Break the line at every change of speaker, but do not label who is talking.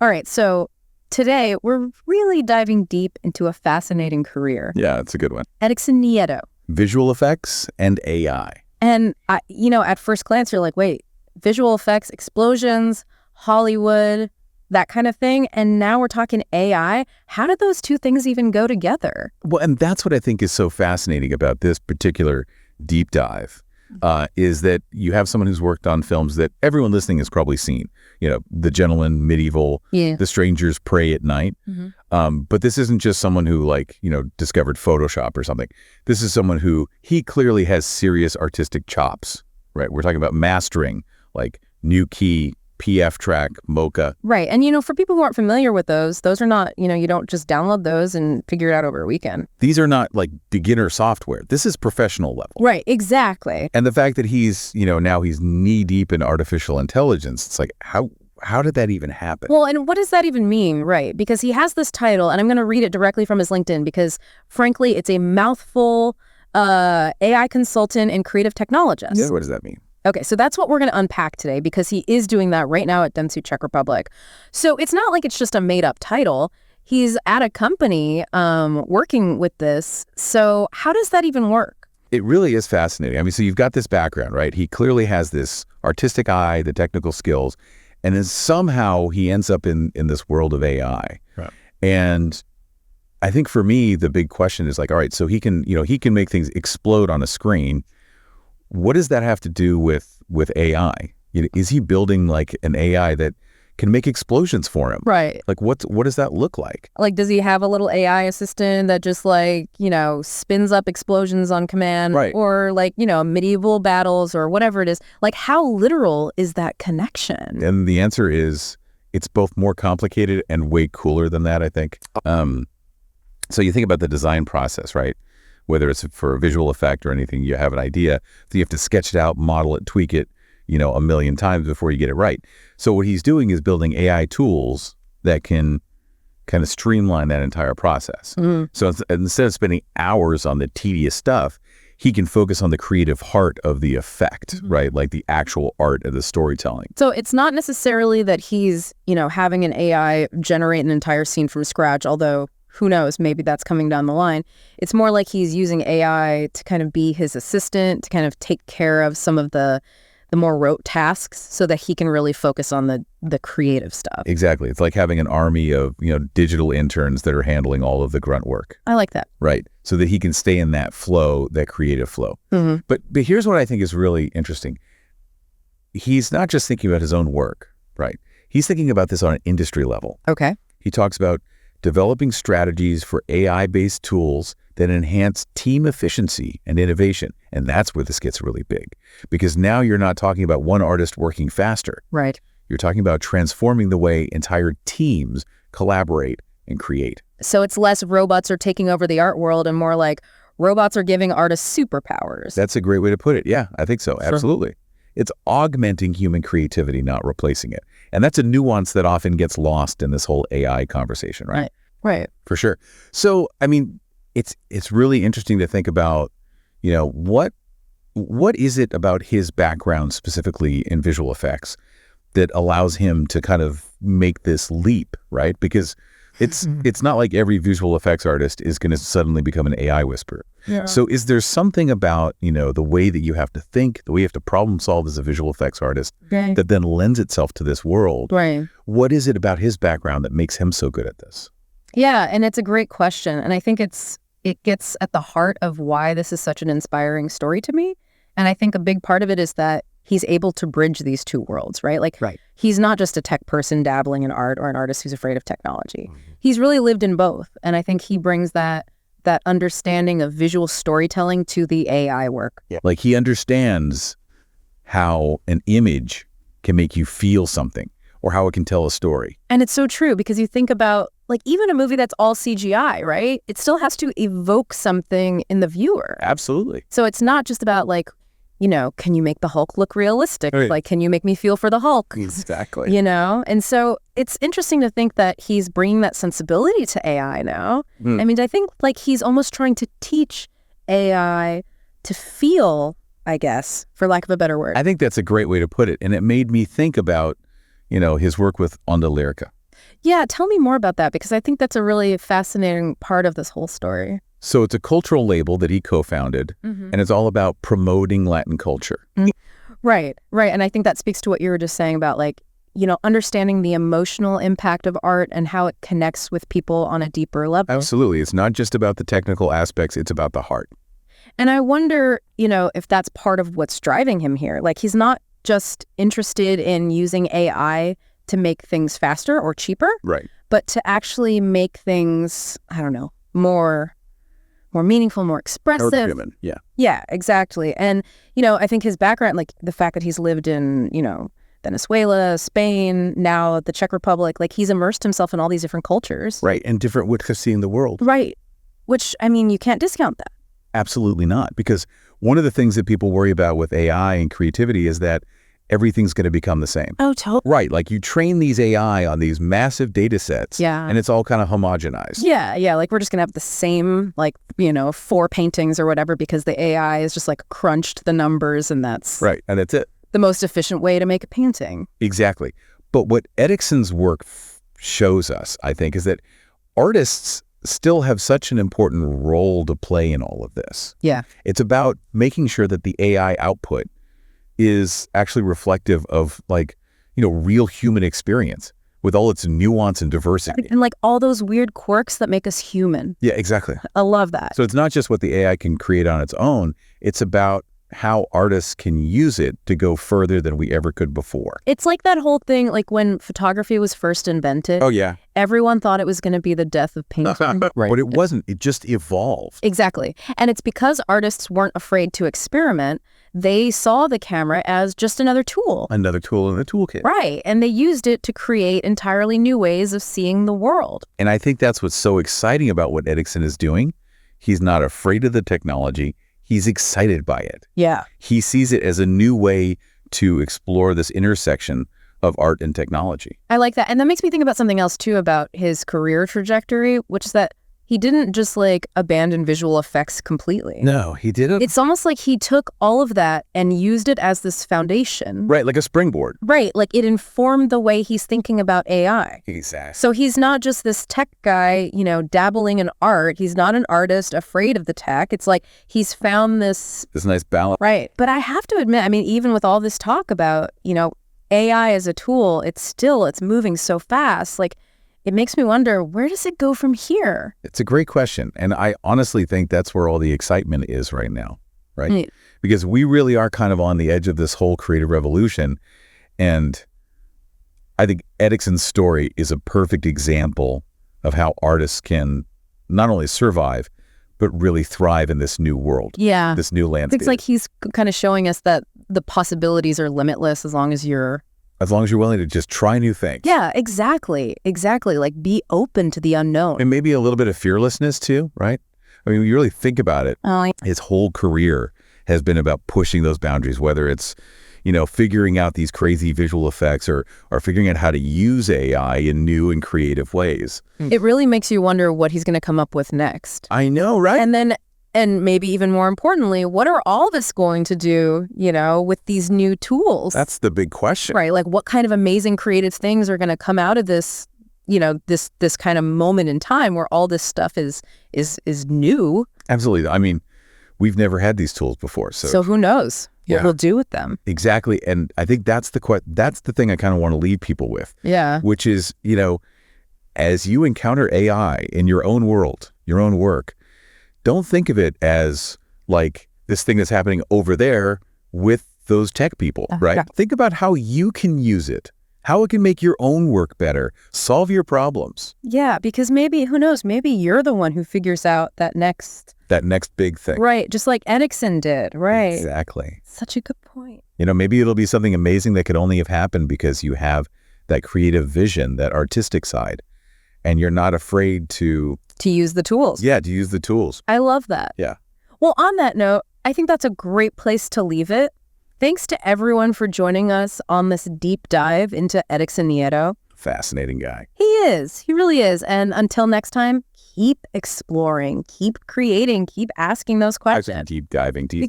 All right, so today we're really diving deep into a fascinating career.
Yeah, it's a good one.
Edison Nieto.
Visual effects and AI.
And, at first glance, you're like, wait, visual effects, explosions, Hollywood, that kind of thing. And now we're talking AI. How did those two things even go together?
Well, and that's what I think is so fascinating about this particular deep dive, is that you have someone who's worked on films that everyone listening has probably seen. The Gentleman, Medieval, The Strangers Pray at Night. But this isn't just someone who discovered Photoshop or something. This is someone who he clearly has serious artistic chops, right? We're talking about mastering, like New Key, PF Track, Mocha.
Right. And, for people who aren't familiar with those are not, you don't just download those and figure it out over a weekend.
These are not like beginner software. This is professional level.
Right. Exactly.
And the fact that he's, now he's knee deep in artificial intelligence, it's like, how did that even happen?
Well, and what does that even mean? Right. Because he has this title, and I'm going to read it directly from his LinkedIn because, frankly, it's a mouthful. AI consultant and creative technologist.
Yeah, what does that mean?
Okay, so that's what we're going to unpack today because he is doing that right now at Dentsu Czech Republic. So it's not like it's just a made-up title. He's at a company working with this. So how does that even work?
It really is fascinating. I mean, so you've got this background, right? He clearly has this artistic eye, the technical skills, and then somehow he ends up in this world of AI.
Right.
And I think for me, the big question is like, all right, so he can make things explode on a screen. What does that have to do with AI? Is he building like an AI that can make explosions for him?
Right.
Like what does that look like?
Like, does he have a little AI assistant that just spins up explosions on command?
Right.
Or medieval battles or whatever it is? Like, how literal is that connection?
And the answer is it's both more complicated and way cooler than that, I think. So you think about the design process, right? Whether it's for a visual effect or anything, you have an idea. So you have to sketch it out, model it, tweak it, a million times before you get it right. So what he's doing is building AI tools that can kind of streamline that entire process.
Mm-hmm.
So instead of spending hours on the tedious stuff, he can focus on the creative heart of the effect, right? Like the actual art of the storytelling.
So it's not necessarily that he's, having an AI generate an entire scene from scratch, although who knows, maybe that's coming down the line. It's more like he's using AI to kind of be his assistant, to kind of take care of some of the more rote tasks so that he can really focus on the creative stuff.
Exactly. It's like having an army of, digital interns that are handling all of the grunt work.
I like that.
Right. So that he can stay in that flow, that creative flow.
Mm-hmm.
But here's what I think is really interesting. He's not just thinking about his own work, right? He's thinking about this on an industry level.
Okay.
He talks about developing strategies for AI-based tools that enhance team efficiency and innovation. And that's where this gets really big. Because now you're not talking about one artist working faster.
Right.
You're talking about transforming the way entire teams collaborate and create.
So it's less robots are taking over the art world and more like robots are giving artists superpowers.
That's a great way to put it. Yeah, I think so.
Sure.
Absolutely. It's augmenting human creativity, not replacing it. And that's a nuance that often gets lost in this whole AI conversation, right?
Right.
For sure. So, I mean, it's really interesting to think about, what is it about his background specifically in visual effects that allows him to kind of make this leap, right? Because it's not like every visual effects artist is going to suddenly become an AI whisperer.
Yeah.
So is there something about, the way that you have to think, the way you have to problem solve as a visual effects artist that then lends itself to this world?
Right.
What is it about his background that makes him so good at this?
Yeah, and it's a great question. And I think it gets at the heart of why this is such an inspiring story to me. And I think a big part of it is that he's able to bridge these two worlds, right? Like, he's not just a tech person dabbling in art or an artist who's afraid of technology. Mm-hmm. He's really lived in both. And I think he brings that understanding of visual storytelling to the AI work.
Yeah. Like he understands how an image can make you feel something or how it can tell a story.
And it's so true because you think about like even a movie that's all CGI, right? It still has to evoke something in the viewer.
Absolutely.
So it's not just about like, can you make the Hulk look realistic?
Right.
Like, can you make me feel for the Hulk?
Exactly.
And so it's interesting to think that he's bringing that sensibility to AI now.
Mm.
I mean, I think like he's almost trying to teach AI to feel, I guess, for lack of a better word.
I think that's a great way to put it. And it made me think about, his work with Onda Lyrica.
Yeah, tell me more about that, because I think that's a really fascinating part of this whole story.
So it's a cultural label that he co-founded, and it's all about promoting Latin culture.
Right. And I think that speaks to what you were just saying about, like, understanding the emotional impact of art and how it connects with people on a deeper level.
Absolutely. It's not just about the technical aspects, it's about the heart.
And I wonder, if that's part of what's driving him here. Like, he's not just interested in using AI to make things faster or cheaper,
right?
But to actually make things, I don't know, more meaningful, more expressive.
Or human, yeah.
Yeah, exactly. And, I think his background, like the fact that he's lived in, Venezuela, Spain, now the Czech Republic, like he's immersed himself in all these different cultures.
Right, and different ways of seeing the world.
Right, which, you can't discount that.
Absolutely not, because one of the things that people worry about with AI and creativity is that everything's going to become the same.
Oh, totally.
Right, like you train these AI on these massive data sets, and it's all kind of homogenized.
Yeah, like we're just going to have the same, 4 paintings or whatever, because the AI is just like crunched the numbers, and that's...
Right, and that's it.
The most efficient way to make a painting.
Exactly. But what Erickson's work shows us, I think, is that artists still have such an important role to play in all of this.
Yeah.
It's about making sure that the AI output is actually reflective of real human experience with all its nuance and diversity.
And all those weird quirks that make us human.
Yeah, exactly.
I love that.
So it's not just what the AI can create on its own, it's about how artists can use it to go further than we ever could before.
It's like that whole thing, like when photography was first invented.
Oh, yeah.
Everyone thought it was going to be the death of painting.
Right. But it wasn't. It just evolved.
Exactly. And it's because artists weren't afraid to experiment. They saw the camera as just another tool.
Another tool in the toolkit.
Right. And they used it to create entirely new ways of seeing the world.
And I think that's what's so exciting about what Erickson is doing. He's not afraid of the technology. He's excited by it.
Yeah.
He sees it as a new way to explore this intersection of art and technology.
I like that. And that makes me think about something else, too, about his career trajectory, which is that he didn't just abandon visual effects completely.
No, he didn't.
It's almost like he took all of that and used it as this foundation.
Right, like a springboard.
Right, like it informed the way he's thinking about AI.
Exactly.
So he's not just this tech guy, dabbling in art. He's not an artist afraid of the tech. It's like he's found this
nice balance.
Right. But I have to admit, even with all this talk about, AI as a tool, it's moving so fast. It makes me wonder, where does it go from here?
It's a great question. And I honestly think that's where all the excitement is right now, right?
Mm.
Because we really are kind of on the edge of this whole creative revolution. And I think Erickson's story is a perfect example of how artists can not only survive, but really thrive in this new world.
Yeah.
This new landscape.
It's like he's kind of showing us that the possibilities are limitless as long as you're
willing to just try new things.
Yeah, exactly. Be open to the unknown.
And maybe a little bit of fearlessness too, right? When you really think about it, his whole career has been about pushing those boundaries, whether it's, figuring out these crazy visual effects or figuring out how to use AI in new and creative ways.
It really makes you wonder what he's going to come up with next.
I know, right?
And maybe even more importantly, what are all of us going to do, with these new tools?
That's the big question.
Right. What kind of amazing creative things are going to come out of this, this kind of moment in time where all this stuff is new?
Absolutely. We've never had these tools before. So
who knows what we'll do with them?
Exactly. And I think that's the thing I kind of want to leave people with.
Yeah.
Which is, as you encounter AI in your own world, your own work, don't think of it as this thing that's happening over there with those tech people, right?
Yeah.
Think about how you can use it, how it can make your own work better, solve your problems.
Yeah, because maybe, who knows, maybe you're the one who figures out that next
big thing.
Right, just like Erickson did, right?
Exactly.
Such a good point.
Maybe it'll be something amazing that could only have happened because you have that creative vision, that artistic side, and you're not afraid to
use the tools.
Yeah, to use the tools.
I love that.
Yeah.
Well, on that note, I think that's a great place to leave it. Thanks to everyone for joining us on this deep dive into Erickson Nieto.
Fascinating guy.
He is. He really is. And until next time, keep exploring, keep creating, keep asking those questions.
Deep diving, deep